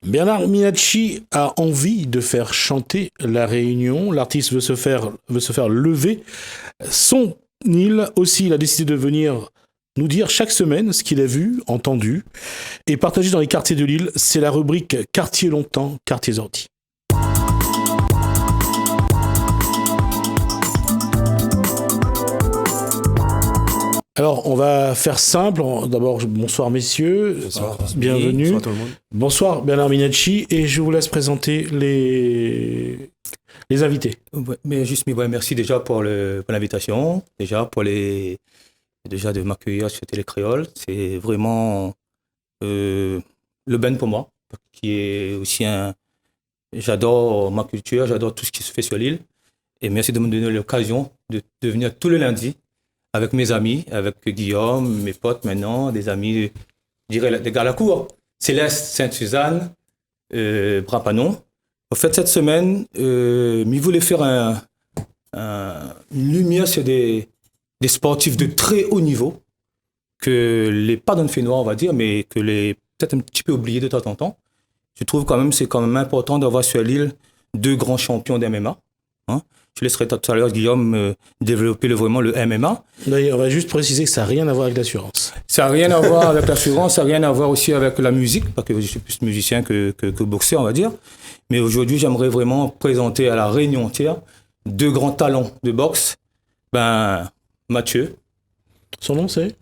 Bernard Minacci a envie de faire chanter La Réunion. L'artiste veut se faire lever son île. Aussi, il a décidé de venir nous dire chaque semaine ce qu'il a vu, entendu et partagé dans les quartiers de l'île. C'est la rubrique Quartier longtemps, Quartier ordi. Alors, on va faire simple. D'abord, bonsoir messieurs. Bonsoir. Bienvenue. Bonsoir tout le monde. Bonsoir Bernard Minacci. Et je vous laisse présenter les invités. Ouais, mais juste, merci déjà pour l'invitation, déjà de m'accueillir sur Télé Créole. C'est vraiment le ben pour moi, qui est aussi j'adore ma culture, j'adore tout ce qui se fait sur l'île. Et merci de me donner l'occasion de venir tous les lundis avec mes amis, avec Guillaume, mes potes maintenant, des amis, je dirais des gars à la cour, Céleste, Sainte-Suzanne, Brapanon. En fait, cette semaine, je voulais faire une lumière sur des sportifs de très haut niveau, que les pas dans le fait noir, on va dire, mais que les peut-être un petit peu oubliés de temps en temps. Je trouve quand même c'est quand même important d'avoir sur l'île deux grands champions d'MMA. Hein. Je laisserai tout à l'heure Guillaume développer vraiment le MMA. D'ailleurs, on va juste préciser que ça n'a rien à voir avec l'assurance. Ça n'a rien à voir avec l'assurance, ça n'a rien à voir aussi avec la musique, parce que je suis plus musicien que boxeur, on va dire. Mais aujourd'hui, j'aimerais vraiment présenter à la Réunion entière deux grands talents de boxe. Mathieu. Son nom, c'est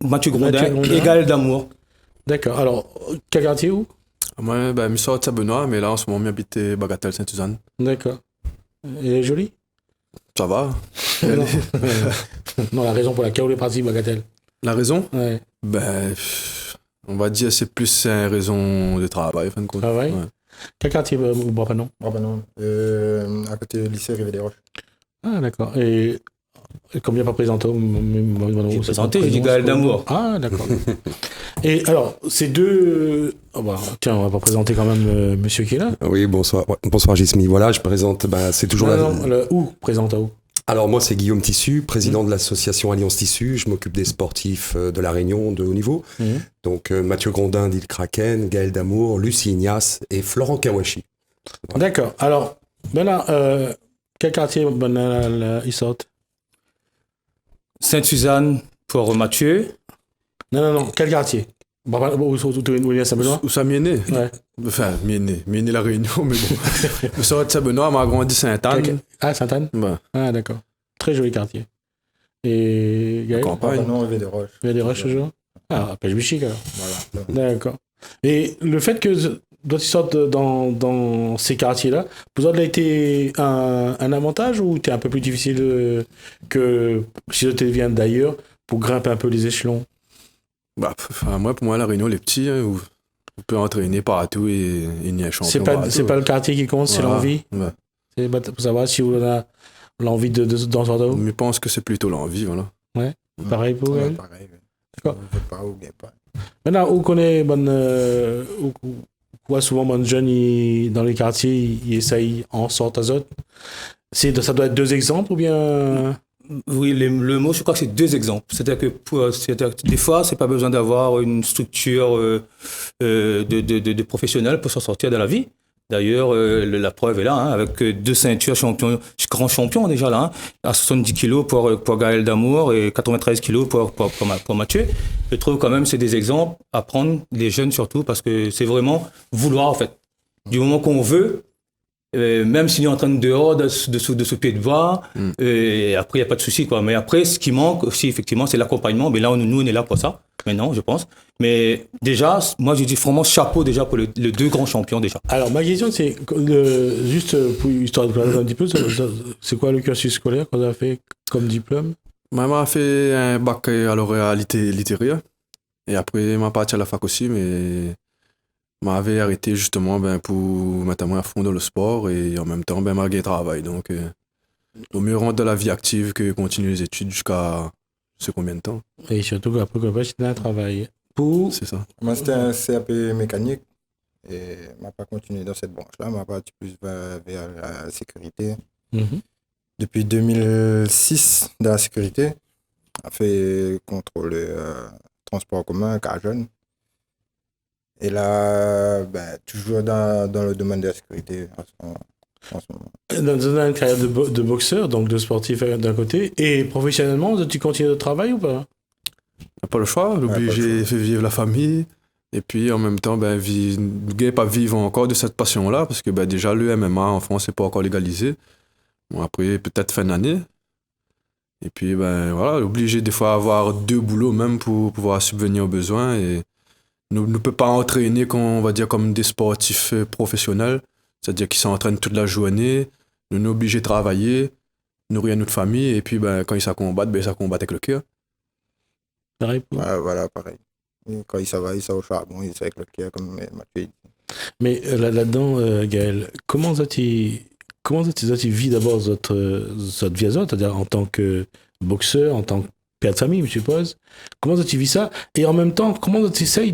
Mathieu Grondin, égal d'amour. D'accord. Alors, quel quartier où? Moi, je sors de Saint-Benoît, mais là, en ce moment, j'habite Bagatelle, Sainte-Suzanne. D'accord. Elle est jolie? Ça va. Non, la raison pour laquelle on est parti Bagatelle. La raison? Ouais. On va dire c'est plus une raison de travail, fin de compte. Travail? Ouais. Quel quartier ou Brapanon? Brapanon, à côté du lycée Rivière-des-Roches. Ah, d'accord. Et combien pas présenté? J'ai présenté, j'ai dit Gaël d'amour. Ah, d'accord. Et alors, ces deux... Oh bah, tiens, on va pas présenter quand même monsieur qui est là. Oui, bonsoir. Bonsoir Gismi. Voilà, je présente, c'est toujours où présente à où? Alors moi, c'est Guillaume Tissu, président de l'association Alliance Tissu. Je m'occupe des sportifs de La Réunion de haut niveau. Donc Mathieu Grondin d'Île Kraken, Gaël Damour, Lucie Ignace et Florent Kawashi. Voilà. D'accord. Alors, quel quartier ils sortent? Sainte-Suzanne pour Mathieu. Non. Quel quartier? Où ça m'y est né? Ouais. Enfin, m'y est né La Réunion, mais bon. Je sors de Saint-Benoît, m'a grandi Sainte-Anne. Ah, Sainte-Anne? Ouais. Ah, d'accord. Très joli quartier. Et Gaël? Campagne. Non, Rivière-des-Roches. Rivière-des-Roches toujours? Ah, pêche bichique alors. Voilà. D'accord. Et le fait que toi tu sortes dans ces quartiers-là, pour toi, ça a été un avantage ou t'es un peu plus difficile que si tu viens d'ailleurs pour grimper un peu les échelons? Pour moi, La Réunion, les petits, où on peut entraîner partout et il n'y a champion. C'est pas le quartier qui compte, c'est l'envie. Ouais. C'est pour savoir si on a l'envie d'en sortir. Mais je pense que c'est plutôt l'envie, voilà. Ouais. Pareil pour elle. Pareil. D'accord. On veut pas ou bien pas. Maintenant, où connaît quoi souvent bonne jeune dans les quartiers, ils essayent en sorte à autres. Ça doit être deux exemples ou bien? Oui, le mot, je crois que c'est deux exemples. C'est-à-dire que des fois, c'est pas besoin d'avoir une structure de professionnel pour s'en sortir de la vie. D'ailleurs, la preuve est là, hein, avec deux ceintures grands champions déjà là, hein, à 70 kilos pour Gaël Damour et 93 kilos pour Mathieu. Je trouve quand même que c'est des exemples à prendre, les jeunes surtout, parce que c'est vraiment vouloir en fait. Du moment qu'on veut, même s'il est en train de dehors de ce pied de bois, et après il n'y a pas de souci quoi. Mais après, ce qui manque aussi effectivement, c'est l'accompagnement. Mais là, nous on est là pour ça maintenant, je pense. Mais déjà, moi je dis vraiment chapeau déjà pour les deux grands champions déjà. Alors ma question c'est juste pour histoire de connaître un petit peu, c'est quoi le cursus scolaire qu'on a fait comme diplôme? Maman a fait un bac à lauréat littéraire et après m'a parti à la fac aussi, mais m'avait arrêté justement pour mettre à fond dans le sport et en même temps malgré le travail. Donc au mieux rentrer dans la vie active que continuer les études jusqu'à je sais combien de temps. Et surtout qu'après c'était un travail. C'est ça. Moi c'était un CAP mécanique et m'a pas continué dans cette branche-là, m'a parti plus vers la sécurité. Depuis 2006 dans la sécurité, a fait contrôle transport commun, car jeune. Et là, toujours dans le domaine de la sécurité en ce moment. Dans une carrière de boxeur, donc de sportif d'un côté, et professionnellement, tu continues de travail ou pas? Pas le choix, l'obligé fait vivre la famille. Et puis en même temps, pas vivre encore de cette passion-là, parce que déjà le MMA en France n'est pas encore légalisé. Bon, après, peut-être fin d'année. Et puis voilà, obligé des fois d'avoir 2 boulots même pour pouvoir subvenir aux besoins. Et ne peut pas entraîner, on va dire, comme des sportifs professionnels, c'est-à-dire qu'ils s'entraînent toute la journée, nous sommes obligés de travailler, nourrir notre famille, et puis quand ils s'accombattent, ils s'accombattent avec le cœur. Pareil pour... Voilà, pareil. Quand il va au charbon, il avec le cœur, comme Mathieu dit. Mais là-dedans, Gaël, comment tu vis d'abord votre vie à Zot, c'est-à-dire en tant que boxeur, en tant que père de famille, je suppose. Comment tu vis ça? Et en même temps, comment tu essayes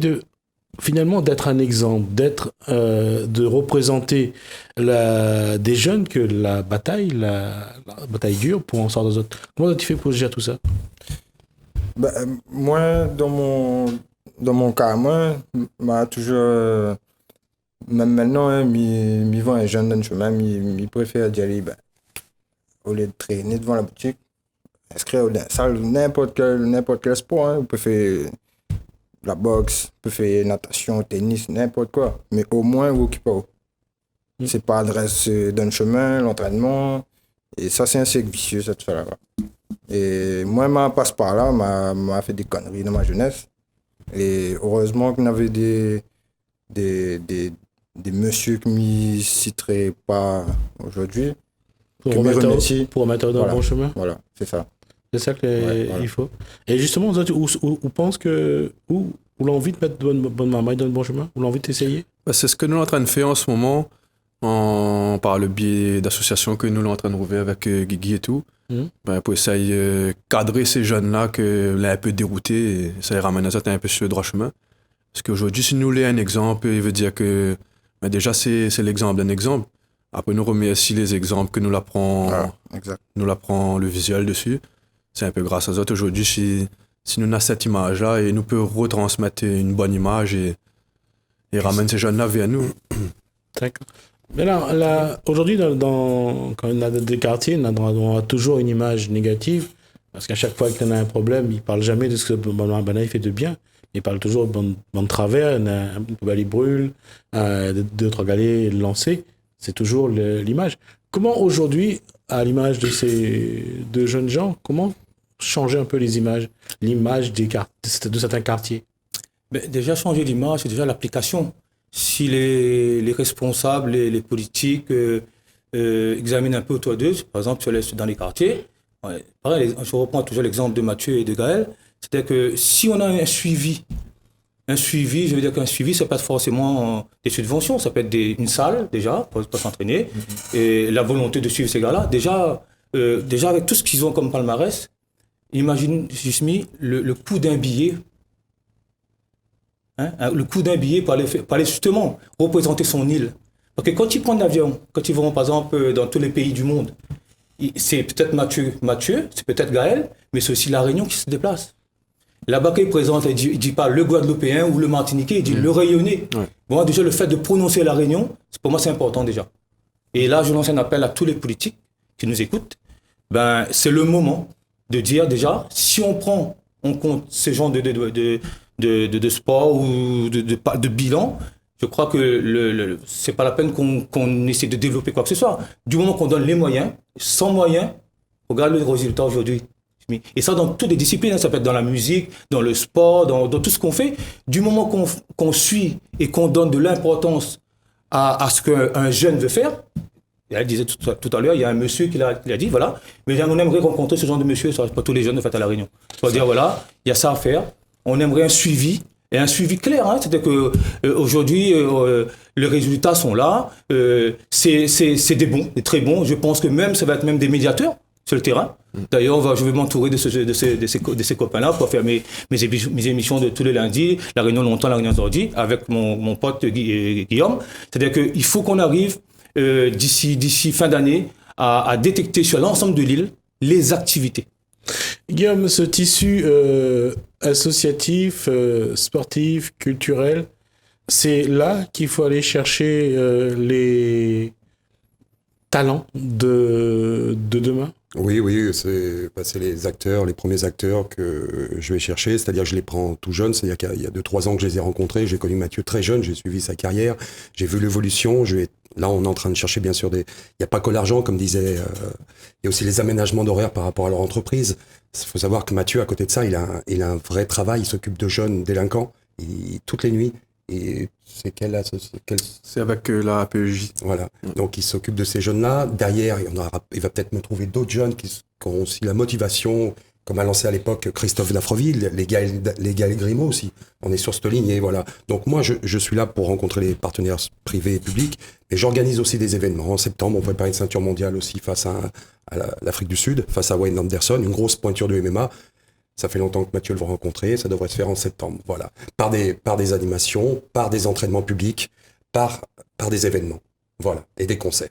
finalement d'être un exemple, de représenter des jeunes que la bataille dure pour en sortir des autres? Comment tu fais pour gérer tout ça? Moi, dans mon cas, m'a toujours, même maintenant, mi voit un jeune dans le chemin, mi préfère dire, au lieu de traîner devant la boutique, inscrire dans la salle, n'importe quel sport, hein. Vous pouvez faire la boxe, vous pouvez faire natation, tennis, n'importe quoi, mais au moins vous occupez. C'est pas adresse dans le chemin, l'entraînement, et ça c'est un cercle vicieux, cette affaire-là. Et moi, ma passe par là, m'a fait des conneries dans ma jeunesse. Et heureusement qu'on avait des messieurs qui ne m'y citeraient pas aujourd'hui. Pour remettre dans le bon chemin. Voilà, c'est ça. C'est ça qu'il faut. Et justement, où pense que. Où l'envie de mettre bonne maman dans le bon chemin? Où l'envie d'essayer? C'est ce que nous sommes en train de faire en ce moment, par le biais d'associations que nous sommes en train de rouvrir avec Guigui et tout. Pour essayer de cadrer ces jeunes-là que là un peu déroutés, et ça les ramène à un peu sur le droit chemin. Parce qu'aujourd'hui, si nous voulons un exemple, il veut dire que déjà c'est l'exemple d'un exemple. Après, nous remet aussi les exemples que nous l'apprend le visuel dessus. C'est un peu grâce à ça. Aujourd'hui, si nous avons cette image-là, et nous peut retransmettre une bonne image et ramène ces jeunes-là vers nous. D'accord. Mais là aujourd'hui, quand on a des quartiers, on a toujours une image négative, parce qu'à chaque fois qu'il y en a un problème, ils ne parlent jamais de ce que Banaï fait de bien. Ils parlent toujours de travers, une poubelle il brûle, 2-3 galets lancés. C'est toujours l'image. Comment aujourd'hui, à l'image de ces 2 jeunes gens, comment changer un peu l'image de certains quartiers? Déjà, changer l'image, c'est déjà l'application. Si les responsables, les politiques examinent un peu autour d'eux, par exemple dans les quartiers, pareil, je reprends toujours l'exemple de Mathieu et de Gaël, c'est-à-dire que si on a un suivi, je veux dire qu'un suivi, ça peut être forcément des subventions, ça peut être une salle déjà, pour s'entraîner, et la volonté de suivre ces gars-là. Déjà avec tout ce qu'ils ont comme palmarès, imagine, Jismi, le coût d'un billet. Le coût d'un billet pour aller justement représenter son île. Parce que quand ils prennent l'avion, quand ils vont par exemple dans tous les pays du monde, c'est peut-être Mathieu, c'est peut-être Gaël, mais c'est aussi la Réunion qui se déplace. Là-bas, quand il présente, il dit pas le Guadeloupéen ou le Martiniquais, il dit le Réunionnais. Ouais. Bon, déjà, le fait de prononcer la Réunion, pour moi, c'est important déjà. Et là, je lance un appel à tous les politiques qui nous écoutent. C'est le moment de dire déjà, si on prend en compte ce genre de sport ou de bilan, je crois que c'est pas la peine qu'on essaie de développer quoi que ce soit. Du moment qu'on donne les moyens, sans moyens, regarde le résultat aujourd'hui. Et ça dans toutes les disciplines, ça peut être dans la musique, dans le sport, dans tout ce qu'on fait. Du moment qu'on suit et qu'on donne de l'importance à ce qu'un jeune veut faire, elle disait tout à l'heure, il y a un monsieur qui l'a dit, voilà, mais on aimerait rencontrer ce genre de monsieur, ça pas tous les jeunes en fait à La Réunion. Ça veut dire, voilà, il y a ça à faire, on aimerait un suivi, et un suivi clair, hein, c'est-à-dire qu'aujourd'hui, les résultats sont là, c'est des bons, des très bons, je pense que même, ça va être même des médiateurs sur le terrain. D'ailleurs, je vais m'entourer de ces copains-là pour faire mes émissions de tous les lundis, la réunion longtemps, la réunion aujourd'hui, avec mon pote Guillaume. C'est-à-dire qu'il faut qu'on arrive d'ici fin d'année à détecter sur l'ensemble de l'île les activités. Guillaume, ce tissu associatif, sportif, culturel, c'est là qu'il faut aller chercher les talents de demain. Oui, c'est les acteurs, les premiers acteurs que je vais chercher, c'est-à-dire que je les prends tout jeunes, c'est-à-dire qu'il y a 2-3 ans que je les ai rencontrés, j'ai connu Mathieu très jeune, j'ai suivi sa carrière, j'ai vu l'évolution, là on est en train de chercher bien sûr il n'y a pas que l'argent comme disait, il y a aussi les aménagements d'horaire par rapport à leur entreprise. Il faut savoir que Mathieu à côté de ça, il a un vrai travail, il s'occupe de jeunes délinquants, toutes les nuits. Et c'est C'est avec la APEJ. Voilà. Donc il s'occupe de ces jeunes-là. Derrière, il va peut-être me trouver d'autres jeunes qui ont aussi la motivation, comme a lancé à l'époque Christophe Dafreville, les Gaël Grimaud aussi. On est sur cette ligne et voilà. Donc moi, je suis là pour rencontrer les partenaires privés et publics, et j'organise aussi des événements. En septembre, on prépare une ceinture mondiale aussi face à l'Afrique du Sud, face à Wayne Anderson, une grosse pointure de MMA. Ça fait longtemps que Mathieu le va rencontrer, ça devrait se faire en septembre, voilà. Par des animations, par des entraînements publics, par des événements, voilà, et des concerts.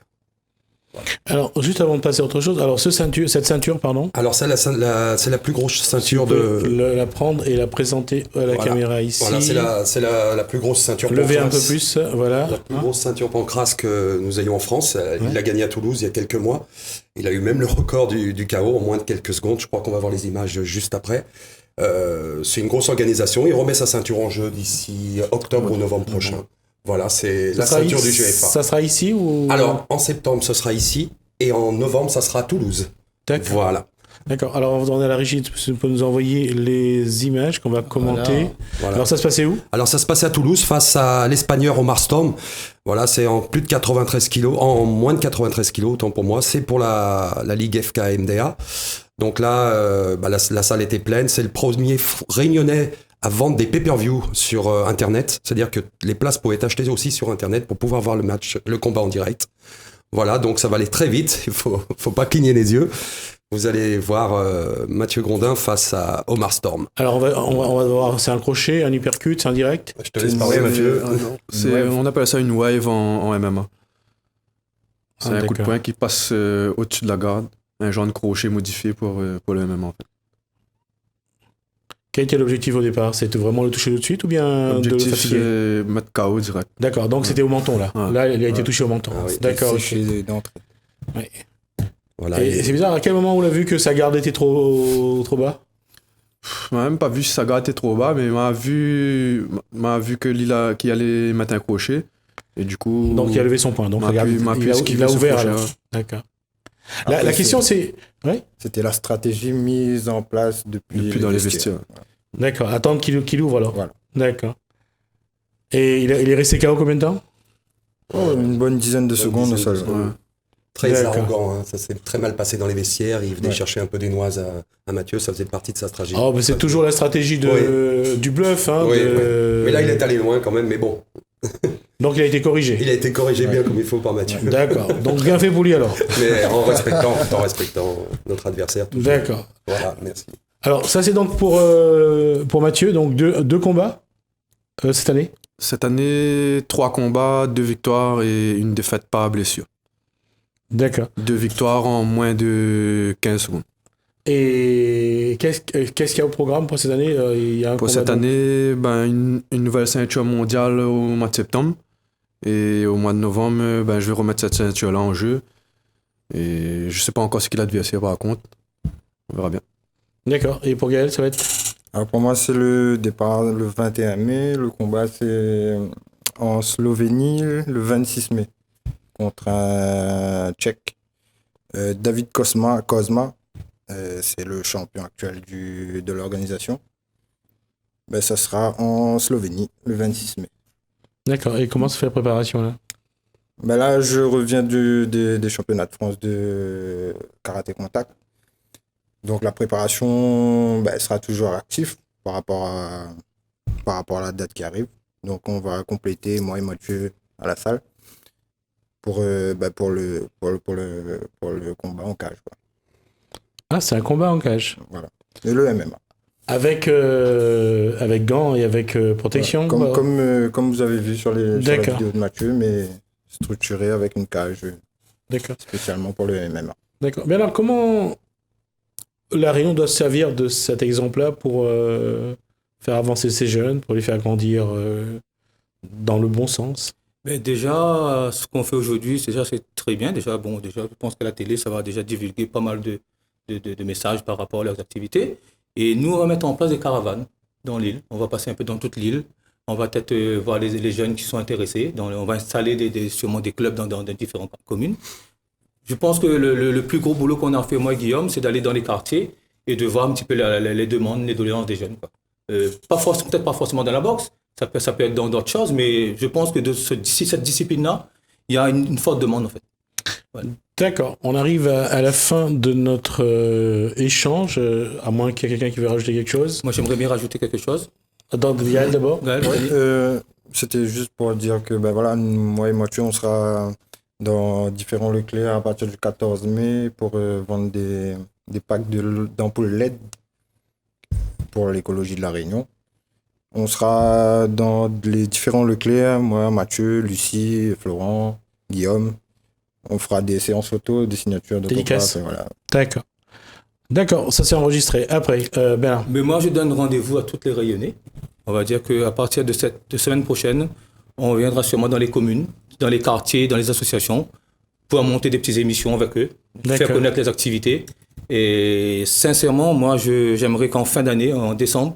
Voilà. Alors, juste avant de passer à autre chose, alors cette ceinture, pardon. Alors c'est la plus grosse ceinture la prendre et la présenter à la caméra ici. Voilà, c'est la plus grosse ceinture pancrace. Levez un peu plus, voilà. La plus grosse ceinture pancrace que nous ayons en France. Il l'a gagnée à Toulouse il y a quelques mois. Il a eu même le record du KO en moins de quelques secondes. Je crois qu'on va voir les images juste après. C'est une grosse organisation. Il remet sa ceinture en jeu d'ici octobre ou novembre prochain. Voilà, c'est la ceinture du GFA. Ça sera ici ou... Alors, en septembre, ce sera ici. Et en novembre, ça sera à Toulouse. D'accord. Voilà. D'accord. Alors, on va demander à la régie de nous envoyer les images qu'on va commenter. Voilà. Alors, ça se passait où? Alors, ça se passait à Toulouse face à l'Espagnol Omar Storm. Voilà, c'est en plus de 93 kilos, en moins de 93 kilos, autant pour moi. C'est pour la Ligue FK-MDA. Donc là, la salle était pleine. C'est le premier réunionnais à vendre des pay-per-view sur Internet. C'est-à-dire que les places pouvaient être achetées aussi sur Internet pour pouvoir voir le combat en direct. Voilà, donc ça va aller très vite. Il faut pas cligner les yeux. Vous allez voir Mathieu Grondin face à Omar Storm. Alors, on va voir, c'est un crochet, un uppercut, c'est un direct? Je te laisse parler, Mathieu. On appelle ça une wave en MMA. C'est un coup de poing qui passe au-dessus de la garde. Un genre de crochet modifié pour le MMA, en fait. Quel était l'objectif au départ? C'était vraiment le toucher tout de suite ou bien de le fatiguer? L'objectif, c'est mettre KO direct. D'accord, donc c'était au menton là. Ouais. Là, il a été touché au menton. Ah oui. D'accord. Séché d'entrée. Ouais. Voilà, Et c'est bizarre, à quel moment on a vu que sa garde était trop bas? Je n'ai même pas vu si sa garde était trop bas, mais m'a vu qu'il allait mettre un crochet. Et du coup. Donc il a levé son poing. Donc il a ouvert alors. D'accord. La question c'est. Ouais. C'était la stratégie mise en place depuis dans les vestiaires. D'accord. Attendre qu'il ouvre alors. Voilà. D'accord. Et il est resté KO combien de temps? Une bonne dizaine de secondes au sol. Ouais. Très arrogant, hein. Ça s'est très mal passé dans les vestiaires. Il venait chercher un peu des noises à Mathieu, ça faisait partie de sa stratégie. Oh, mais c'est toujours la stratégie du bluff. Hein, oui. Mais là, il est allé loin quand même, mais bon. Donc il a été corrigé. Il a été corrigé bien comme il faut par Mathieu. D'accord. Donc bien fait pour lui alors. Mais en respectant notre adversaire. Toujours. D'accord. Voilà, merci. Alors ça c'est donc pour Mathieu, donc deux combats cette année. Cette année, 3 combats, 2 victoires et une défaite par blessure. D'accord. 2 victoires en moins de 15 secondes. Et qu'est-ce qu'il y a au programme pour cette année? Il y a pour cette année, une nouvelle ceinture mondiale au mois de septembre. Et au mois de novembre, je vais remettre cette ceinture-là en jeu. Et je sais pas encore ce qu'il a adversaire par contre. On verra bien. D'accord. Et pour Gaël, ça va être? Alors pour moi, c'est le départ le 21 mai. Le combat, c'est en Slovénie le 26 mai. Contre un Tchèque. David Kozma. C'est le champion actuel de l'organisation. Ça sera en Slovénie le 26 mai. D'accord. Et comment se fait la préparation là? Là, je reviens des championnats de France de karaté contact. Donc la préparation sera toujours active par rapport à la date qui arrive. Donc on va compléter, moi et Mathieu, à la salle pour le combat en cage. Quoi. Ah, c'est un combat en cage. Voilà. Et le MMA. Avec gants et avec protection. Ouais. Comme vous avez vu sur la vidéo de Mathieu, mais structuré avec une cage. D'accord. Spécialement pour le MMA. D'accord. Mais alors comment la Réunion doit se servir de cet exemple-là pour faire avancer ces jeunes, pour les faire grandir dans le bon sens? Mais déjà, ce qu'on fait aujourd'hui, c'est très bien. Déjà, je pense que la télé, ça va déjà divulguer pas mal de messages par rapport à leurs activités. Et nous, on va mettre en place des caravanes dans l'île. On va passer un peu dans toute l'île. On va peut-être voir les jeunes qui sont intéressés. On va installer sûrement des clubs dans différentes communes. Je pense que le plus gros boulot qu'on a fait, moi et Guillaume, c'est d'aller dans les quartiers et de voir un petit peu les demandes, les doléances des jeunes, quoi. Peut-être pas forcément dans la boxe, ça peut être dans d'autres choses, mais je pense que d'ici cette discipline-là, il y a une forte demande en fait. Voilà. D'accord, on arrive à la fin de notre échange, à moins qu'il y ait quelqu'un qui veut rajouter quelque chose. Moi j'aimerais bien rajouter quelque chose. Gaël d'abord. Gaël, C'était juste pour dire que voilà, moi et Mathieu, on sera dans différents Leclerc à partir du 14 mai pour vendre des packs d'ampoules LED pour l'écologie de la Réunion. On sera dans les différents Leclerc, moi, Mathieu, Lucie, Florent, Guillaume. On fera des séances photos, des signatures de dédicaces. Voilà. D'accord, ça c'est enregistré. Après, Bernard. Mais moi je donne rendez-vous à toutes les rayonnés. On va dire qu'à partir de cette semaine prochaine, on viendra sûrement dans les communes, dans les quartiers, dans les associations, pour monter des petites émissions avec eux, faire connaître les activités. Et sincèrement, moi, j'aimerais qu'en fin d'année, en décembre,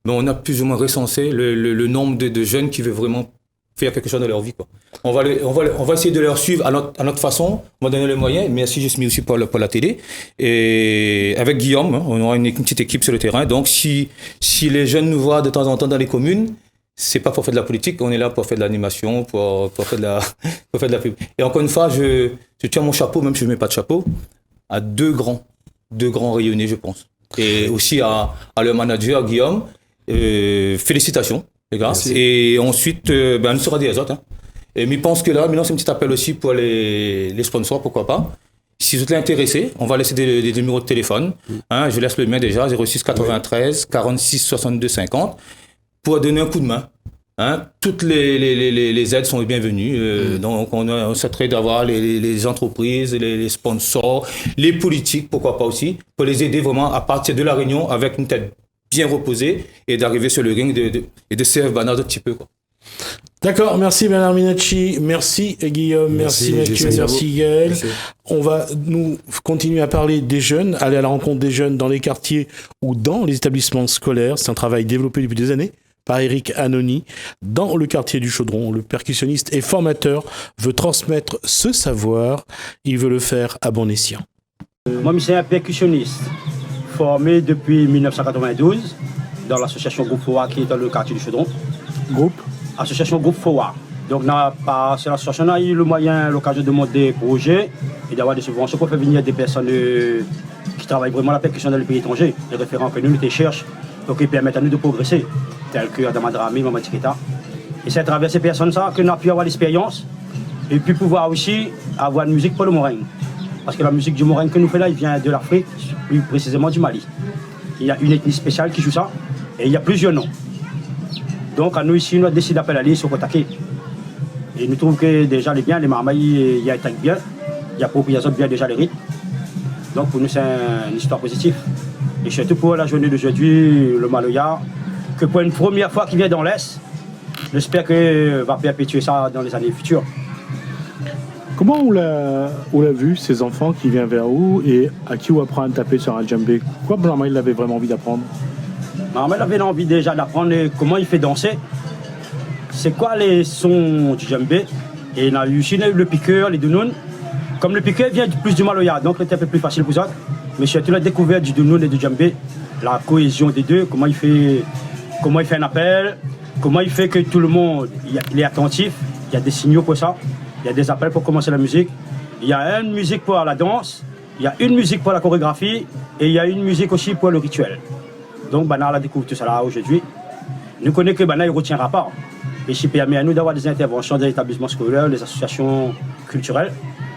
on a plus ou moins recensé le nombre de jeunes qui veulent vraiment faire quelque chose dans leur vie, quoi. On va essayer de leur suivre à notre façon, on va donner les moyens. Merci Jasmine aussi pour la télé. Et avec Guillaume, on aura une petite équipe sur le terrain. Donc si les jeunes nous voient de temps en temps dans les communes, c'est pas pour faire de la politique, on est là pour faire de l'animation, pour faire de la pub. Et encore une fois, je tiens mon chapeau, même si je ne mets pas de chapeau, à deux grands rayonnés, je pense. Et aussi à leur manager, Guillaume. Félicitations, les gars. Merci. Et ensuite, nous sera des autres. Et je pense que là, maintenant, c'est un petit appel aussi pour les sponsors, pourquoi pas. Si vous êtes intéressés, on va laisser des numéros de téléphone. Je laisse le mien déjà, 06 93 46 62 50. Pour donner un coup de main. Toutes les aides sont les bienvenues. Donc, on souhaiterait d'avoir les entreprises, les sponsors, les politiques, pourquoi pas aussi, pour les aider vraiment à partir de la Réunion avec une tête bien reposée et d'arriver sur le ring et de servir Bernard un petit peu, quoi. D'accord, merci Bernard Minacci, merci Guillaume, merci Mathieu, merci Gaël. Merci. On va nous continuer à parler des jeunes, aller à la rencontre des jeunes dans les quartiers ou dans les établissements scolaires. C'est un travail développé depuis des années par Eric Anoni. Dans le quartier du Chaudron, le percussionniste et formateur veut transmettre ce savoir. Il veut le faire à bon escient. Moi, je suis un percussionniste formé depuis 1992 dans l'association Groupe FOA qui est dans le quartier du Chaudron. Association Groupe FOA. Donc, c'est l'association qui a eu le moyen, l'occasion de monter des projets et d'avoir des subventions pour faire venir des personnes qui travaillent vraiment la percussion dans les pays étrangers. Les référents que nous cherchons, donc ils permettent à nous de progresser, tels que Adama Drami, Maman Tiketa. Et c'est à travers ces personnes-là que nous avons pu avoir l'expérience et puis pouvoir aussi avoir une musique pour le Morin. Parce que la musique du Morin que nous faisons là, il vient de l'Afrique, plus précisément du Mali. Il y a une ethnie spéciale qui joue ça et il y a plusieurs noms. Donc, à nous ici, nous avons décidé d'appeler à l'île sur Kotake. Et nous trouvons que déjà les biens, les marmailles, il y a un bien, il y a propriétaire bien déjà les rites. Donc, pour nous, c'est une histoire positive. Et surtout pour la journée d'aujourd'hui, le Maloya, que pour une première fois qu'il vient dans l'Est, j'espère qu'il va perpétuer ça dans les années futures. Comment on l'a vu, ces enfants qui viennent vers vous et à qui on apprend à taper sur un djembé? Quoi, Blanc, il avait vraiment envie d'apprendre? Maman avait envie déjà d'apprendre comment il fait danser. C'est quoi les sons du djembé? Et il a eu aussi le piqueur, les dounoun. Comme le piqueur vient plus du Maloya, donc c'était un peu plus facile pour ça. Mais surtout la découverte du dounoun et du djembé, la cohésion des deux, comment il fait un appel, comment il fait que tout le monde il est attentif, il y a des signaux pour ça, il y a des appels pour commencer la musique. Il y a une musique pour la danse, il y a une musique pour la chorégraphie et il y a une musique aussi pour le rituel. Donc, Bana a découvert tout ça là aujourd'hui. Nous connaissons que Bana ne retiendra pas. Et ce qui permet à nous d'avoir des interventions des établissements scolaires, des associations culturelles,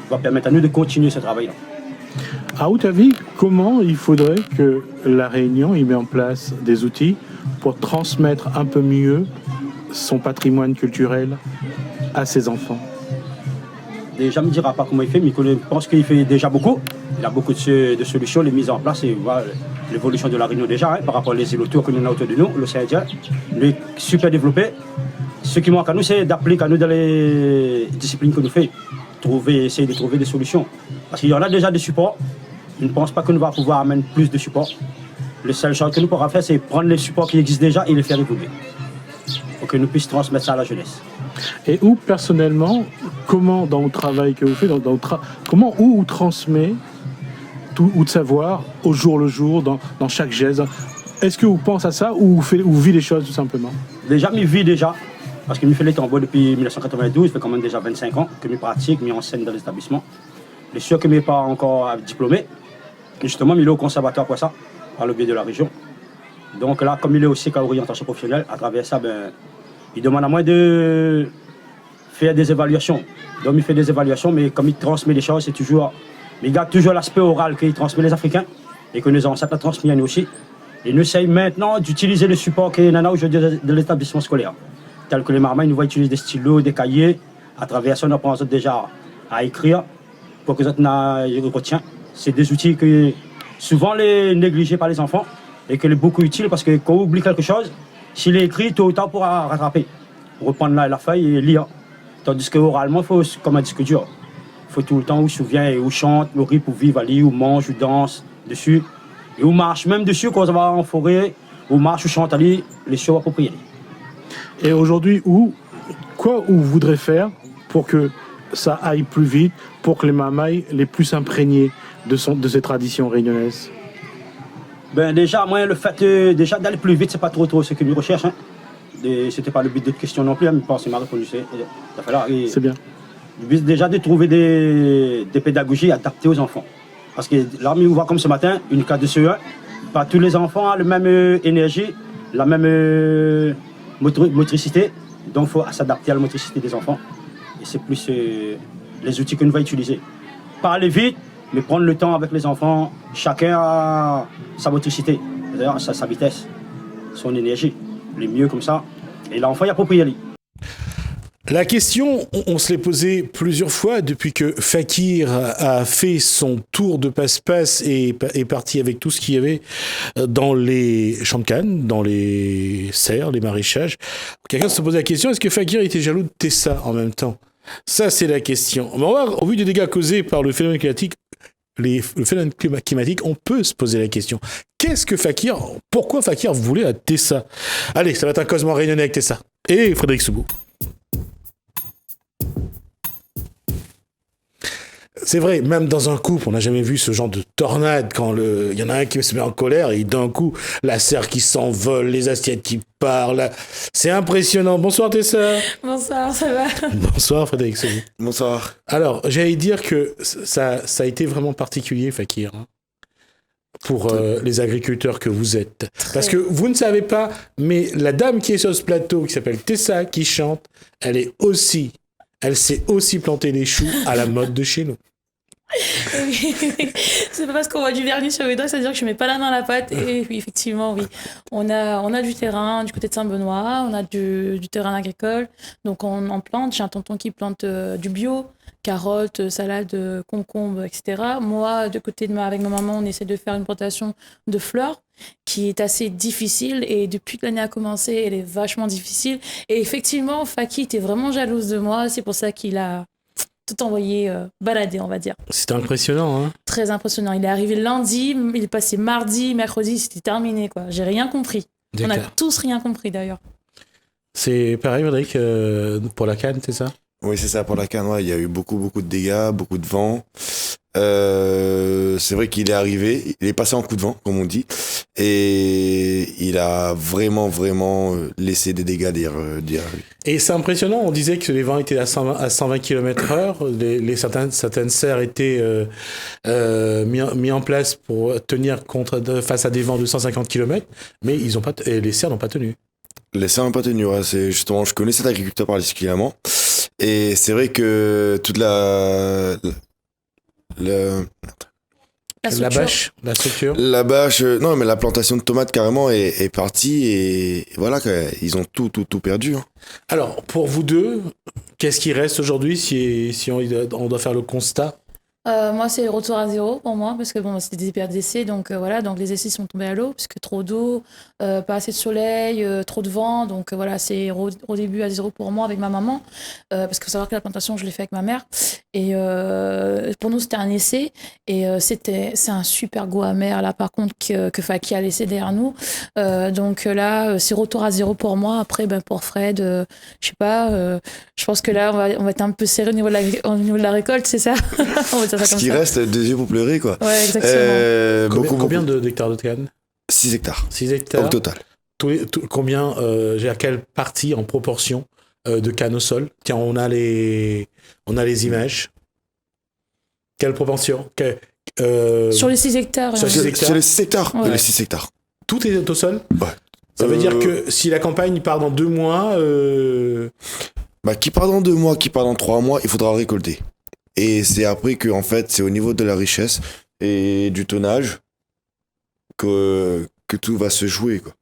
va permettre à nous de continuer ce travail-là. À votre avis, comment il faudrait que la Réunion y mette en place des outils pour transmettre un peu mieux son patrimoine culturel à ses enfants? Déjà, je ne me dira pas comment il fait, mais je pense qu'il fait déjà beaucoup. Il a beaucoup de solutions, les mises en place et voilà, l'évolution de la Réunion déjà, par rapport aux îles autour que nous avons autour de nous, l'océan Indien. Il est super développé. Ce qui manque à nous, c'est d'appliquer à nous dans les disciplines que nous faisons. Essayer de trouver des solutions. Parce qu'il y en a déjà des supports. Je ne pense pas que nous allons pouvoir amener plus de supports. Le seul chose que nous pourrons faire, c'est prendre les supports qui existent déjà et les faire évoluer. Pour que nous puissions transmettre ça à la jeunesse. Et où, personnellement, comment dans le travail que vous faites, comment vous transmet tout ou de savoir au jour le jour, dans chaque geste? Est-ce que vous pensez à ça ou vous vivez les choses tout simplement? Déjà, je vis déjà. Parce que je fais les tambours depuis 1992, ça fait quand même déjà 25 ans que je pratique, je enseigne dans l'établissement. Je suis sûr que je n'ai pas encore diplômé. Justement, il est au conservatoire pour ça, par le biais de la région. Donc là, comme il est aussi qu'à orientation professionnelle, à travers ça, il demande à moi de faire des évaluations. Donc il fait des évaluations, mais comme il transmet les choses, c'est toujours... Il garde toujours l'aspect oral qu'il transmet les Africains et que nos ancêtres ont transmis à nous aussi. Et nous essayons maintenant d'utiliser le support qu'il y en a aujourd'hui de l'établissement scolaire. Tel que les marmailles, nous voyons utiliser des stylos, des cahiers. À travers ça, on apprend déjà à écrire pour que les autres retiennent. C'est des outils que souvent les négligés par les enfants et que les beaucoup utiles parce que quand on oublie quelque chose, s'il est écrit, tôt ou tard, on pourra rattraper. Reprendre la feuille et lire. Tandis que oralement, il faut, comme un disque dur. Il faut tout le temps où se souvient et où chante, où rit pour vivre, aller, où mange, où danse dessus. Et où marche, même dessus, quand on va en forêt, où marche, où chante, aller, les choses appropriées. Et aujourd'hui, quoi vous voudrez faire pour que ça aille plus vite, pour que les Mamaï les plus imprégnés de ces traditions réunionnaises? Déjà, moi, le fait déjà d'aller plus vite, c'est pas trop ce que nous recherchons. C'était pas le but de cette question non plus, mais je pense que m'a répondu. C'est bien. Le but déjà de trouver des pédagogies adaptées aux enfants. Parce que là, on voit comme ce matin, une classe de CE1, pas tous les enfants ont la même énergie, la même motricité. Donc, il faut s'adapter à la motricité des enfants. Et c'est plus les outils que nous allons utiliser. Pas aller vite, mais prendre le temps avec les enfants. Chacun a sa motricité, d'ailleurs, sa vitesse, son énergie. Le mieux comme ça. Et l'enfant y approprie. La question, on se l'est posée plusieurs fois depuis que Fakir a fait son tour de passe-passe et est parti avec tout ce qu'il y avait dans les champs de canne, dans les serres, les maraîchages. Quelqu'un se posait la question, est-ce que Fakir était jaloux de Tessa en même temps? Ça, c'est la question. Mais au vu des dégâts causés par le phénomène climatique, on peut se poser la question. Qu'est-ce que Fakir, pourquoi Fakir voulait à Tessa? Allez, ça va être un Cosmo réunionnais avec Tessa. Et Frédéric Soubou. C'est vrai, même dans un couple, on n'a jamais vu ce genre de tornade quand il y en a un qui se met en colère et d'un coup, la serre qui s'envole, les assiettes qui parlent. C'est impressionnant. Bonsoir Tessa. Bonsoir, ça va? Bonsoir Frédéric Soubou. Bonsoir. Alors, j'allais dire que ça a été vraiment particulier, Fakir, hein, pour les agriculteurs que vous êtes. Parce que vous ne savez pas, mais la dame qui est sur ce plateau, qui s'appelle Tessa, qui chante, elle sait aussi planter les choux à la mode de chez nous. Oui. C'est pas parce qu'on voit du vernis sur les doigts, c'est-à-dire que je mets pas la main à la pâte. Et oui, effectivement, oui. On a du terrain du côté de Saint-Benoît, on a du terrain agricole. Donc on plante, j'ai un tonton qui plante du bio, carottes, salades, concombres, etc. Moi, de côté avec ma maman, on essaie de faire une plantation de fleurs qui est assez difficile. Et depuis que l'année a commencé, elle est vachement difficile. Et effectivement, Faki était vraiment jalouse de moi. C'est pour ça qu'il a tout envoyé balader, on va dire. C'était impressionnant, hein? Très impressionnant. Il est arrivé lundi, il est passé mardi, mercredi, c'était terminé, quoi. J'ai rien compris. On a tous rien compris, d'ailleurs. C'est pareil, Frédéric, pour la canne, c'est ça? Oui, c'est ça, pour la canne, ouais. Il y a eu beaucoup de dégâts, beaucoup de vent. C'est vrai qu'il est arrivé, il est passé en coup de vent, comme on dit, et il a vraiment laissé des dégâts derrière lui. Et c'est impressionnant, on disait que les vents étaient à 120 km/h, certaines serres étaient mis en place pour tenir face à des vents de 150 km, mais les serres n'ont pas tenu. Les serres n'ont pas tenu, ouais, c'est justement, je connais cet agriculteur particulièrement, et c'est vrai que toute la bâche, la structure. La bâche, non, mais la plantation de tomates carrément est partie et voilà, ils ont tout perdu. Hein. Alors, pour vous deux, qu'est-ce qui reste aujourd'hui si on doit faire le constat? Moi, c'est retour à zéro pour moi, parce que bon, c'était des périodes d'essai, donc voilà, donc les essais sont tombés à l'eau, parce que trop d'eau, pas assez de soleil, trop de vent, donc voilà, c'est au début à zéro pour moi avec ma maman, parce qu'il faut savoir que la plantation, je l'ai fait avec ma mère, et pour nous, c'était un essai, et c'est un super goût amer, là, par contre, que Faki a laissé derrière nous, donc là, c'est retour à zéro pour moi. Après, pour Fred, je sais pas, je pense que là, on va être un peu serré au niveau de la récolte, c'est ça? Ce qui reste, 2 yeux pour pleurer, quoi. Ouais, exactement. Combien d'hectares de canne? 6 hectares. 6 hectares. Au total. Combien, à quelle partie en proportion de canne au sol? Tiens, on a les images. Quelle proportion? Sur les 6 hectares. Sur les 6 hectares. Ouais. Les 6 hectares. Tout est au sol? Ouais. Ça veut dire que si la campagne part dans 2 mois... qui part dans 2 mois, qui part dans 3 mois, il faudra récolter. Et c'est après que, en fait, c'est au niveau de la richesse et du tonnage que tout va se jouer, quoi.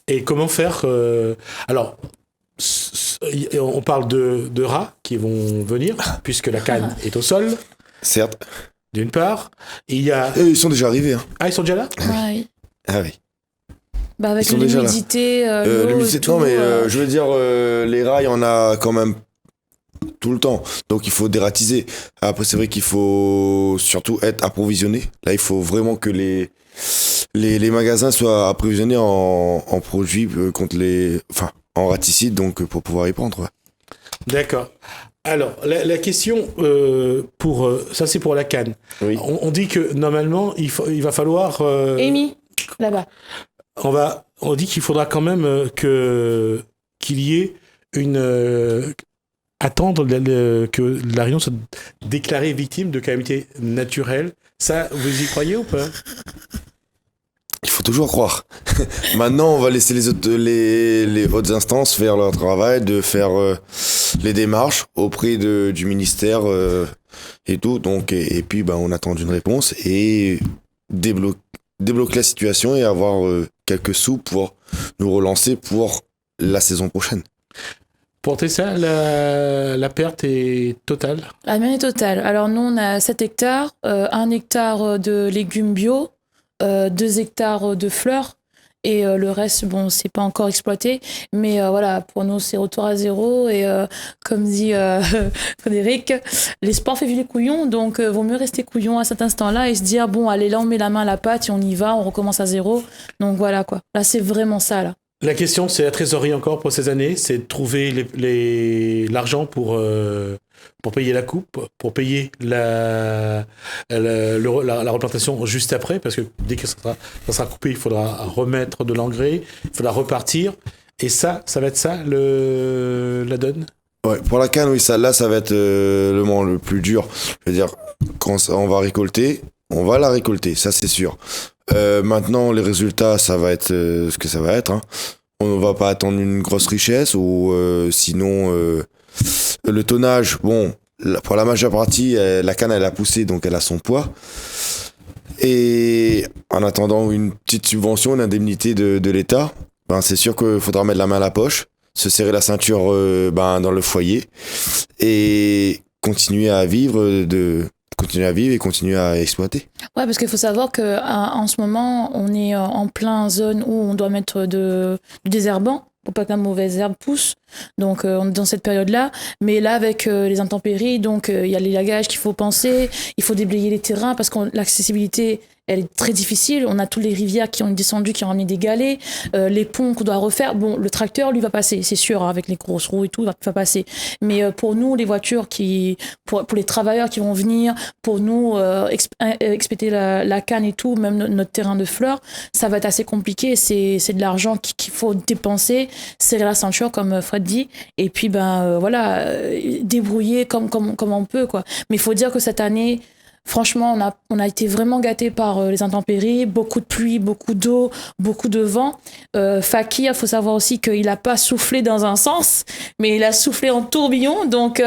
Et comment faire Alors, on parle de rats qui vont venir, puisque la canne est au sol. Certes. D'une part. Il y a... Ils sont déjà arrivés. Hein. Ah, ils sont déjà là? Oui. Ah oui. Avec l'humidité, l'humidité, non, mais je veux dire, les rats, il y en a quand même tout le temps. Donc, il faut dératiser. Après, c'est vrai qu'il faut surtout être approvisionné. Là, il faut vraiment que les magasins soient approvisionnés en produits contre en raticides, donc pour pouvoir y prendre. Ouais. D'accord. Alors, la question, ça c'est pour la canne. Oui. On dit que normalement, il va falloir... Amy, là-bas. On dit qu'il faudra quand même qu'il y ait attendre que la réunion soit déclarée victime de calamité naturelle. Ça, vous y croyez ou pas? Il faut toujours croire. Maintenant, on va laisser les hautes instances faire leur travail, de faire les démarches auprès du ministère et tout. Donc, et puis, on attend une réponse et débloquer la situation et avoir quelques sous pour nous relancer pour la saison prochaine. Pour Tessa, la perte est totale? La mienne est totale. Alors nous, on a 7 hectares, 1 hectare de légumes bio, 2 hectares de fleurs, et le reste, c'est pas encore exploité. Mais voilà, pour nous, c'est retour à zéro. Et comme dit Frédéric, l'espoir fait vivre les couillons, donc vaut mieux rester couillon à cet instant-là et se dire, bon, allez, là, on met la main à la pâte et on y va, on recommence à zéro. Donc voilà, quoi. Là, c'est vraiment ça, là. La question, c'est la trésorerie encore pour ces années, c'est de trouver l'argent pour payer la coupe, pour payer la replantation juste après, parce que dès que ça sera coupé, il faudra remettre de l'engrais, il faudra repartir. Et ça va être ça la donne? Ouais, pour la canne, oui, ça va être le moment le plus dur. Je veux dire, quand on va récolter, on va la récolter, ça c'est sûr. Maintenant, les résultats, ça va être ce que ça va être. Hein. On ne va pas attendre une grosse richesse ou sinon le tonnage. Bon, pour la majeure partie, la canne elle a poussé, donc elle a son poids. Et en attendant une petite subvention, une indemnité de l'État, c'est sûr qu'il faudra mettre la main à la poche, se serrer la ceinture dans le foyer et continuer à vivre et continuer à exploiter. Ouais, parce qu'il faut savoir qu'en ce moment, on est en plein zone où on doit mettre du désherbant pour pas que la mauvaise herbe pousse. Donc, on est dans cette période-là. Mais là, avec les intempéries, donc il y a les lagages qu'il faut penser. Il faut déblayer les terrains parce que l'accessibilité, elle est très difficile. On a toutes les rivières qui ont descendu, qui ont ramené des galets. Les ponts qu'on doit refaire. Bon, le tracteur, lui, va passer, c'est sûr, avec les grosses roues et tout, va passer. Mais pour nous, les voitures, pour les travailleurs qui vont venir, pour nous, expédier la canne et tout, même notre terrain de fleurs, ça va être assez compliqué. C'est de l'argent qu'il faut dépenser, serrer la ceinture, comme Fred dit, et puis débrouiller comme on peut, quoi. Mais il faut dire que cette année, franchement, on a été vraiment gâtés par les intempéries, beaucoup de pluie, beaucoup d'eau, beaucoup de vent. Faki, il faut savoir aussi qu'il n'a pas soufflé dans un sens, mais il a soufflé en tourbillon. Donc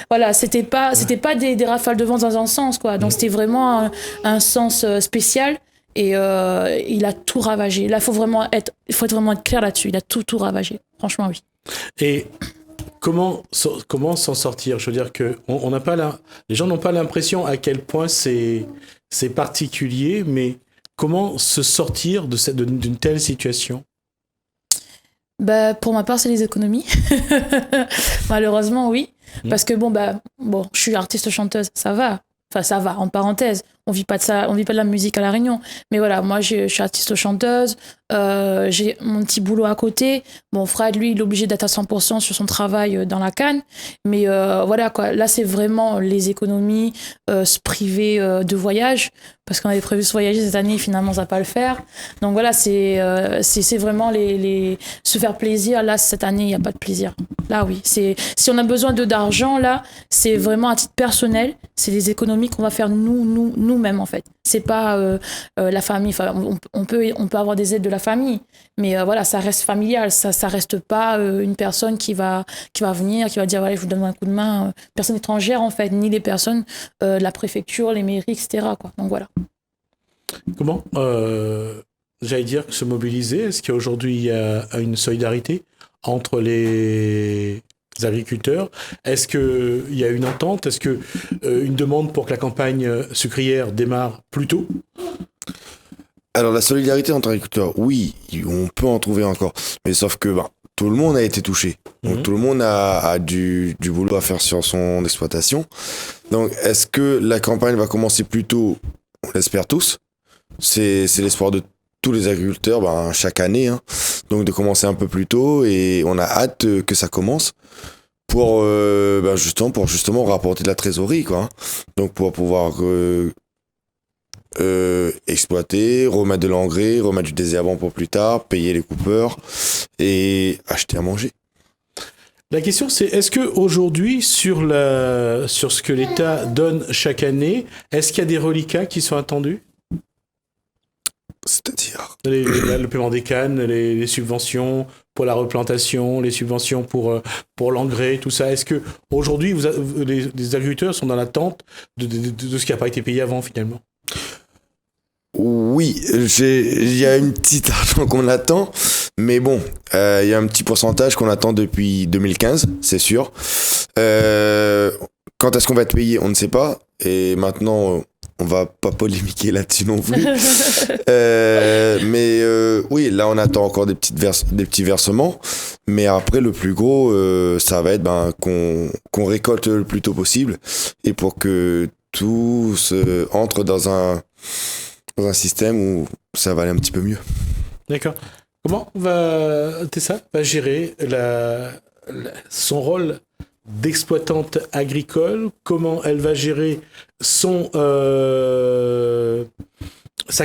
voilà, c'était pas des rafales de vent dans un sens, quoi. Donc c'était vraiment un sens spécial. Et il a tout ravagé. Là, il faut vraiment être clair là-dessus. Il a tout ravagé. Franchement, oui. Et comment s'en sortir? Je veux dire que on n'a pas les gens n'ont pas l'impression à quel point c'est particulier, mais comment se sortir d'une telle situation? Bah, pour ma part, c'est les économies. Malheureusement, oui. Parce que bon, je suis artiste-chanteuse, ça va. Enfin, ça va, en parenthèse. On vit pas de ça, on vit pas de la musique à La Réunion. Mais voilà, moi, je suis artiste-chanteuse. J'ai mon petit boulot à côté. Mon frère, lui, il est obligé d'être à 100% sur son travail dans la canne. Mais voilà, quoi. Là, c'est vraiment les économies, se priver de voyage. Parce qu'on avait prévu de se voyager cette année, finalement, ça va pas le faire. Donc voilà, c'est vraiment se faire plaisir. Là, cette année, il n'y a pas de plaisir. Là, oui. Si on a besoin d'argent, là, c'est vraiment à titre personnel. C'est les économies qu'on va faire nous-mêmes, en fait. C'est pas la famille. Enfin, on peut avoir des aides de la famille. Mais voilà, ça reste familial. Ça reste pas une personne qui va venir, qui va dire, voilà, je vous donne un coup de main. Personne étrangère, en fait, ni les personnes de la préfecture, les mairies, etc., quoi. Donc voilà. Comment, j'allais dire, se mobiliser? Est-ce qu'aujourd'hui, il y a une solidarité entre les agriculteurs? Est-ce qu'il y a une entente? Est-ce que une demande pour que la campagne sucrière démarre plus tôt? Alors la solidarité entre agriculteurs, oui, on peut en trouver encore. Mais sauf que tout le monde a été touché. Donc tout le monde a du boulot à faire sur son exploitation. Donc est-ce que la campagne va commencer plus tôt? On l'espère tous. C'est l'espoir de tous les agriculteurs chaque année. Donc de commencer un peu plus tôt, et on a hâte que ça commence pour justement rapporter de la trésorerie, quoi. Donc pour pouvoir exploiter, remettre de l'engrais, remettre du désherbant pour plus tard, payer les coupeurs et acheter à manger. La question, c'est est-ce qu'aujourd'hui, sur ce que l'État donne chaque année, est-ce qu'il y a des reliquats qui sont attendus? C'est-à-dire le paiement des cannes, les subventions pour la replantation, les subventions pour l'engrais, tout ça. Est-ce qu'aujourd'hui, les agriculteurs sont dans l'attente de ce qui n'a pas été payé avant, finalement? Oui, il y a une petite argent qu'on attend, mais bon, il y a un petit pourcentage qu'on attend depuis 2015, c'est sûr. Quand est-ce qu'on va être payé, on ne sait pas. Et maintenant, on va pas polémiquer là-dessus non plus. Mais oui, là, on attend encore des petits versements. Mais après, le plus gros, ça va être qu'on récolte le plus tôt possible, et pour que tout entre dans un système où ça va aller un petit peu mieux. D'accord. Comment Tessa va gérer son rôle d'exploitante agricole? Comment elle va gérer sa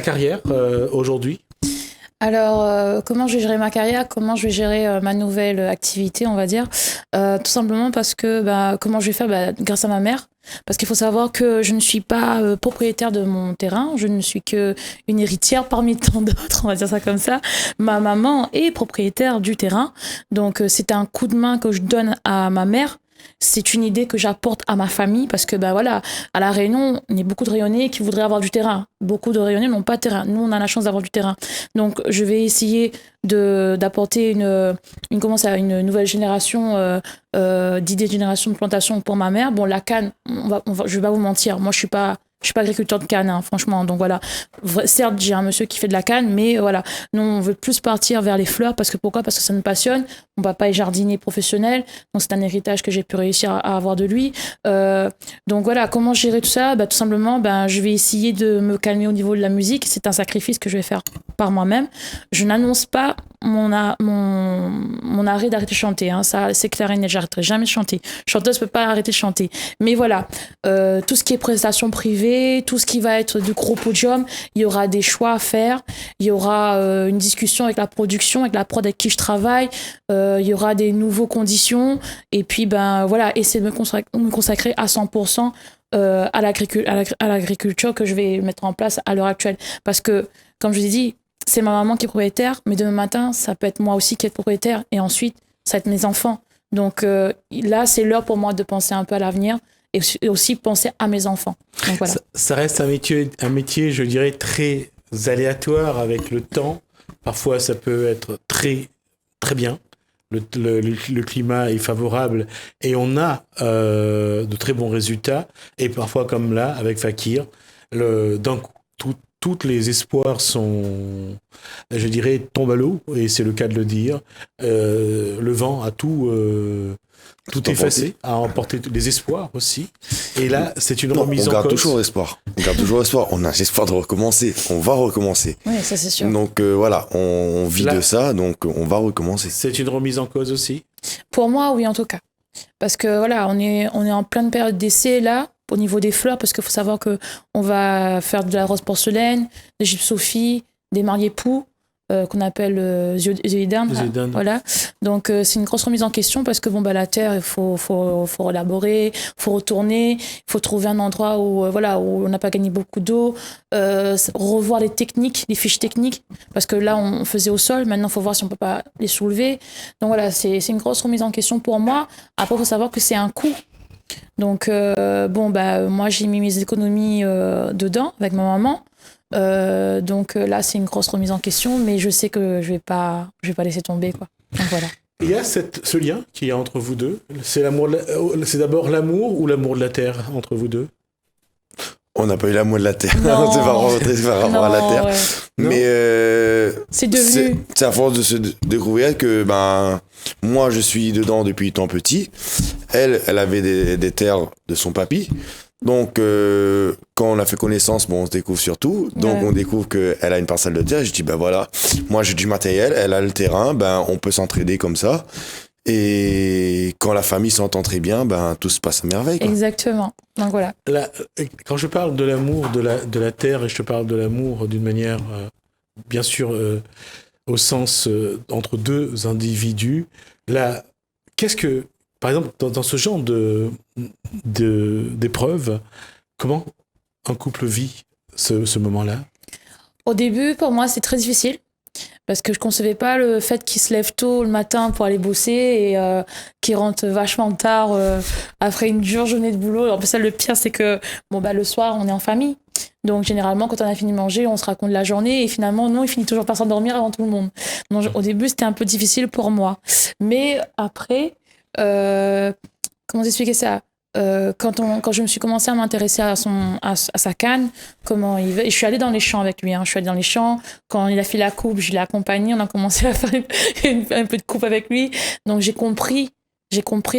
carrière aujourd'hui? Alors, comment je vais gérer ma carrière? Comment je vais gérer ma nouvelle activité, on va dire? Tout simplement parce que comment je vais faire? Grâce à ma mère. Parce qu'il faut savoir que je ne suis pas propriétaire de mon terrain, je ne suis qu'une héritière parmi tant d'autres, on va dire ça comme ça. Ma maman est propriétaire du terrain, donc c'est un coup de main que je donne à ma mère. C'est une idée que j'apporte à ma famille, parce que voilà, à La Réunion, on est beaucoup de Réunionnais qui voudraient avoir du terrain. Beaucoup de Réunionnais n'ont pas de terrain. Nous, on a la chance d'avoir du terrain. Donc, je vais essayer d'apporter une nouvelle génération d'idées de génération de plantation pour ma mère. Bon, la canne, je vais pas vous mentir, moi, je suis pas agriculteur de canne, franchement. Donc voilà, certes, j'ai un monsieur qui fait de la canne, mais voilà, nous, on veut plus partir vers les fleurs. Pourquoi? Parce que ça nous passionne. Mon papa est jardinier professionnel, donc c'est un héritage que j'ai pu réussir à avoir de lui. Donc voilà, comment gérer tout ça? Tout simplement, je vais essayer de me calmer au niveau de la musique. C'est un sacrifice que je vais faire par moi-même. Je n'annonce pas mon arrêt d'arrêter de chanter. Ça, c'est clair et net, j'arrêterai jamais de chanter. Chanteuse ne peut pas arrêter de chanter. Mais voilà, tout ce qui est prestations privées, tout ce qui va être du gros podium, il y aura des choix à faire. Il y aura une discussion avec la production, avec la prod avec qui je travaille. Il y aura des nouveaux conditions. Et puis, voilà, essayer de me consacrer à 100% à l'agriculture que je vais mettre en place à l'heure actuelle. Parce que, comme je vous ai dit, c'est ma maman qui est propriétaire, mais demain matin, ça peut être moi aussi qui est propriétaire. Et ensuite, ça va être mes enfants. Donc là, c'est l'heure pour moi de penser un peu à l'avenir et aussi penser à mes enfants. Donc, voilà. Ça reste un métier, je dirais, très aléatoire avec le temps. Parfois, ça peut être très, très bien. le climat est favorable et on a de très bons résultats. Et parfois, comme là, avec Fakir, d'un coup, tous les espoirs je dirais, tombent à l'eau, et c'est le cas de le dire. Le vent a tout effacé, a emporté les espoirs aussi. Et là, c'est une remise en cause. On garde toujours espoir. On a l'espoir de recommencer. On va recommencer. Oui, ça c'est sûr. Donc voilà, on vit de ça, donc on va recommencer. C'est une remise en cause aussi? Pour moi, oui, en tout cas. Parce que voilà, on est en pleine période d'essai là, au niveau des fleurs, parce qu'il faut savoir qu'on va faire de la rose porcelaine, des gypsophies, des mariés-poux, qu'on appelle zéidernes. Voilà. Donc c'est une grosse remise en question, parce que la terre, il faut relaborer, il faut retourner, il faut trouver un endroit où on n'a pas gagné beaucoup d'eau, revoir les techniques, les fiches techniques, parce que là on faisait au sol, maintenant il faut voir si on peut pas les soulever. Donc voilà, c'est une grosse remise en question pour moi. Après, il faut savoir que c'est un coût. Donc moi j'ai mis mes économies dedans avec ma maman. Donc là c'est une grosse remise en question, mais je sais que je vais pas laisser tomber, quoi. Donc voilà. Il y a ce lien qu'il y a entre vous deux. C'est d'abord l'amour ou l'amour de la terre entre vous deux? On n'a pas eu l'amour de la terre. Non. C'est pas rapport à la terre. Ouais. Mais c'est devenu. C'est à force de se découvrir que moi je suis dedans depuis tant petit. Elle avait des terres de son papy. Donc quand on a fait connaissance, on se découvre surtout. Donc on découvre qu'elle a une parcelle de terre. Je dis voilà, moi j'ai du matériel, elle a le terrain, on peut s'entraider comme ça. Et quand la famille s'entend très bien, tout se passe à merveille, quoi. Exactement. Donc voilà. Là, quand je parle de l'amour de la terre, et je te parle de l'amour d'une manière, bien sûr, au sens entre deux individus, là, qu'est-ce que, par exemple, dans ce genre d'épreuve, comment un couple vit ce moment-là? Au début, pour moi, c'est très difficile. Parce que je concevais pas le fait qu'il se lève tôt le matin pour aller bosser et qu'il rentre vachement tard après une dure journée de boulot. En plus, ça, le pire, c'est que le soir, on est en famille. Donc, généralement, quand on a fini de manger, on se raconte la journée et finalement, non, il finit toujours par s'endormir avant tout le monde. Donc, au début, c'était un peu difficile pour moi. Mais après, comment expliquer ça? Quand je me suis commencé à m'intéresser à sa canne, comment il veut, et je suis allée dans les champs avec lui, je suis allée dans les champs, quand il a fait la coupe, je l'ai accompagné, on a commencé à faire un peu de coupe avec lui, donc j'ai compris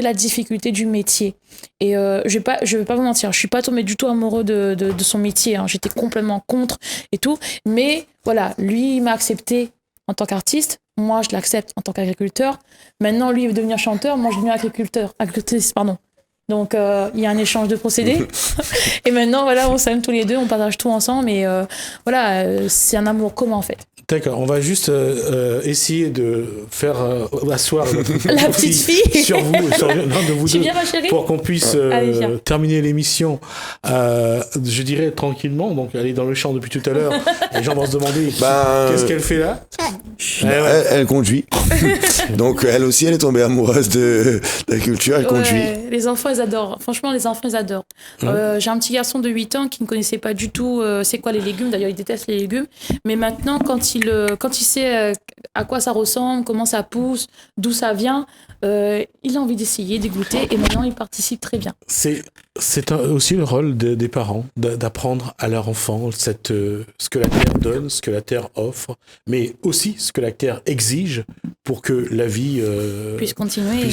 la difficulté du métier, et je vais pas vous mentir, je suis pas tombée du tout amoureux de son métier, j'étais complètement contre et tout, mais voilà, lui il m'a accepté en tant qu'artiste, moi je l'accepte en tant qu'agriculteur, maintenant lui il veut devenir chanteur, moi je deviens agricultrice, pardon. Donc, il y a un échange de procédés. Et maintenant, on s'aime tous les deux, on partage tout ensemble. Et c'est un amour commun, en fait. D'accord, on va juste essayer de faire asseoir la petite fille sur vous, de vous deux, bien, ma chérie, pour qu'on puisse terminer l'émission, je dirais tranquillement. Donc, elle est dans le champ depuis tout à l'heure. Les gens vont se demander qu'est-ce qu'elle fait là. Elle conduit. Donc, elle aussi, elle est tombée amoureuse de la culture, elle conduit. Les enfants, ils adorent. Franchement, les enfants, ils adorent. J'ai un petit garçon de 8 ans qui ne connaissait pas du tout c'est quoi les légumes. D'ailleurs, il déteste les légumes. Mais maintenant, quand il sait à quoi ça ressemble, comment ça pousse, d'où ça vient, il a envie d'essayer, de goûter, et maintenant il participe très bien. C'est aussi le rôle des parents d'apprendre à leur enfant ce que la terre donne, ce que la terre offre, mais aussi ce que la terre exige pour que la vie puisse continuer.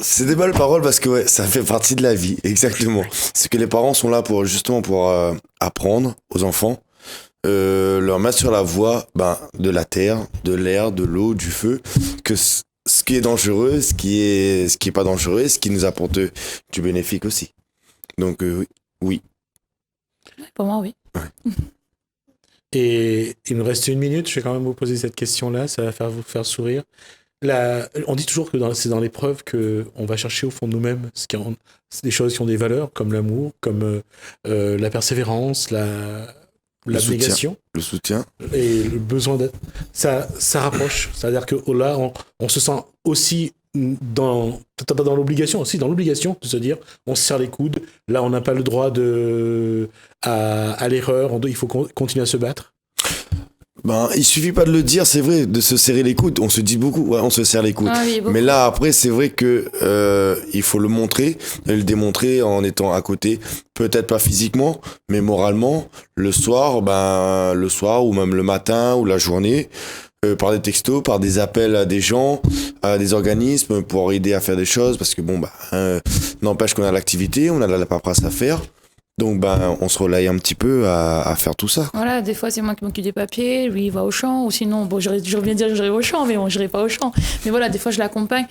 C'est des belles paroles parce que ça fait partie de la vie, exactement. C'est que les parents sont là pour apprendre aux enfants, leur mettre sur la voie de la terre, de l'air, de l'eau, du feu, que ce qui est dangereux, ce qui est pas dangereux, ce qui nous apporte du bénéfique aussi. Donc oui. Pour moi, oui. Ouais. Et il nous reste 1 minute, je vais quand même vous poser cette question-là, ça va vous faire sourire. On dit toujours que c'est dans l'épreuve qu'on va chercher au fond de nous-mêmes c'est des choses qui ont des valeurs, comme l'amour, comme la persévérance, l'abnégation, le soutien et le besoin d'être. Ça rapproche. C'est-à-dire que là, on se sent aussi dans l'obligation de se dire, on se serre les coudes. Là, on n'a pas le droit à l'erreur. Il faut continuer à se battre. Ben, il suffit pas de le dire, c'est vrai, de se serrer les coudes. On se dit beaucoup, ouais, on se serre les coudes. Ah oui, beaucoup. Mais là, après, c'est vrai que il faut le montrer, et le démontrer en étant à côté. Peut-être pas physiquement, mais moralement. Le soir ou même le matin ou la journée, par des textos, par des appels à des gens, à des organismes pour aider à faire des choses. Parce que n'empêche qu'on a l'activité, on a la paperasse à faire. Donc, on se relaye un petit peu à faire tout ça. Voilà, des fois, c'est moi qui m'occupe des papiers, lui, il va au champ, ou sinon, bon, je reviens dire que j'irai au champ, mais bon, j'irai pas au champ. Mais voilà, des fois, je l'accompagne.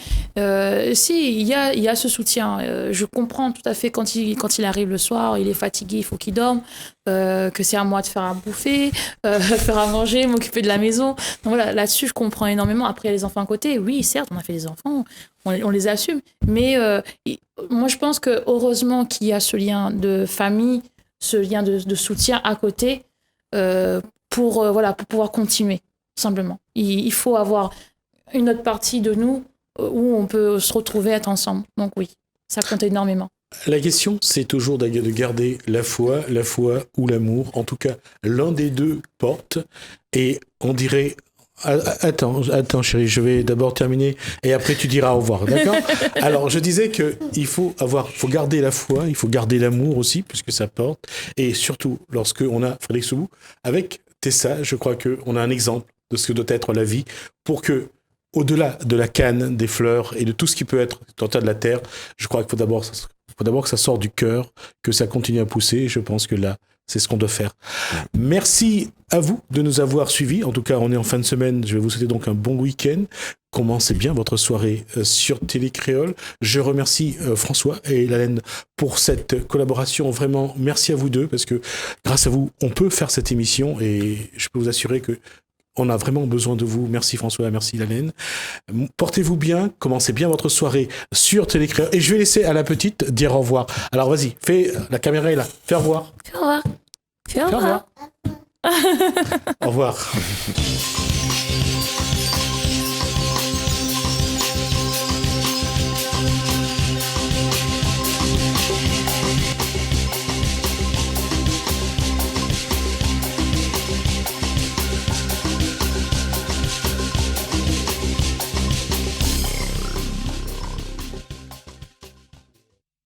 Si, il y a ce soutien. Je comprends tout à fait quand il arrive le soir, il est fatigué, il faut qu'il dorme, que c'est à moi de faire à bouffer, faire à manger, m'occuper de la maison. Donc voilà, là-dessus, je comprends énormément. Après, il y a les enfants à côté. Oui, certes, on a fait des enfants, on les assume. Mais moi, je pense que heureusement qu'il y a ce lien de famille, ce lien de soutien à côté pour pouvoir continuer, simplement. Il faut avoir une autre partie de nous où on peut se retrouver, être ensemble. Donc oui, ça compte énormément. La question, c'est toujours de garder la foi ou l'amour. En tout cas, l'un des deux porte. Et on dirait... Attends, chérie, je vais d'abord terminer et après tu diras au revoir, d'accord? Alors, je disais qu'il faut garder la foi, il faut garder l'amour aussi, puisque ça porte. Et surtout, lorsque on a Frédéric Soubou, avec Tessa, je crois qu'on a un exemple de ce que doit être la vie pour que, au-delà de la canne, des fleurs et de tout ce qui peut être dans de la terre, je crois qu'il faut d'abord que ça sorte du cœur, que ça continue à pousser. Et je pense que là, c'est ce qu'on doit faire. Merci à vous de nous avoir suivis. En tout cas, on est en fin de semaine. Je vais vous souhaiter donc un bon week-end. Commencez bien votre soirée sur Télé Créole. Je remercie François et Lalaine pour cette collaboration. Vraiment, merci à vous deux parce que grâce à vous, on peut faire cette émission et je peux vous assurer que on a vraiment besoin de vous. Merci François, merci Lalaine. Portez-vous bien, commencez bien votre soirée sur Télé Créole. Et je vais laisser à la petite dire au revoir. Alors vas-y, la caméra est là. Fais au revoir. Fais au revoir. Fais au revoir. Au revoir.